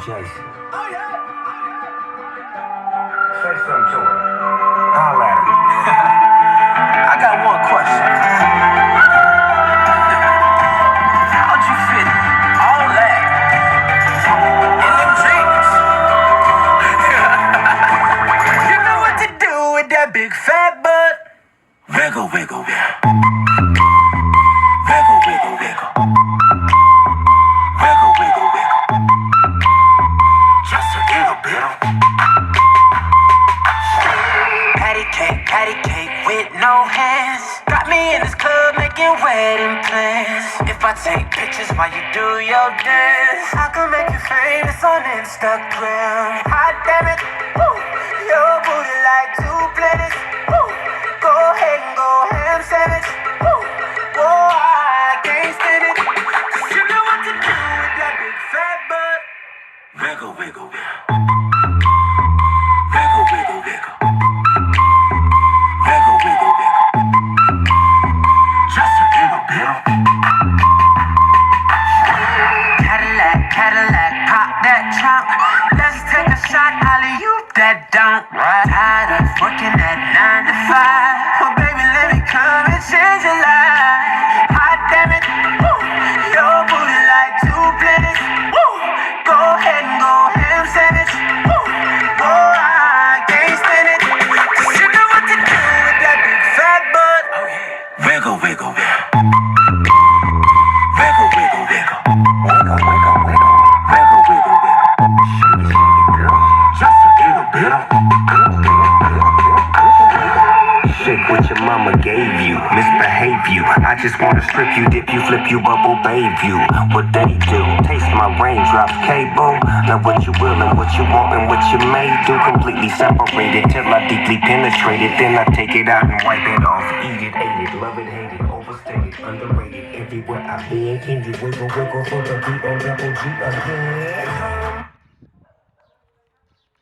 chase. Oh yeah. Say something to her. Holla at her. I got one question. How'd you fit all that in them jeans? You know what to do with that big fat butt. Wiggle, wiggle, wiggle. Wiggle, wiggle, wiggle. Wiggle, wiggle, wiggle. Just a little bit. Patty cake with no hands. Got me in this club making wedding plans. If I take pictures while you do your dance, I can make you famous on Instagram. Hot damn it, woo. Your booty like 2 planets. Woo. Go ahead and go ham sandwich. Woo. Whoa, I can't stand it. 'Cause you know what to do with that big fat butt. Wiggle, wiggle, wiggle. Wiggle, wiggle, wiggle. Wiggle, wiggle, wiggle. Just a little bit. Cadillac, pop that trunk. Let's take a shot, alley-oop that dunk. Tired of working at 9 to 5. Well, baby, let me come and change your life. Hot damn it, woo. Your booty like 2 planets. Woo. Go ahead and go ham sandwich. Woo. Whoa, I can't stand it. 'Cause you know what to do with that big fat butt. Oh yeah. Wiggle, wiggle, wiggle. Wiggle, wiggle, wiggle. Wiggle, wiggle, wiggle. Wiggle, wiggle, wiggle. Shake it, shake it, girl. Just a little bit. Shake what your mama gave you, misbehave you. I just wanna strip you, dip you, flip you, bubble babe you. What they do, taste my raindrops, cable. Now what you will and what you want and what you may do. Completely separated till I deeply penetrate it. Then I take it out and wipe it off. Eat it, ate it, love it, hate it, overstated, underrated. Everywhere I been, can you wiggle, wiggle for the D-O-double-G again?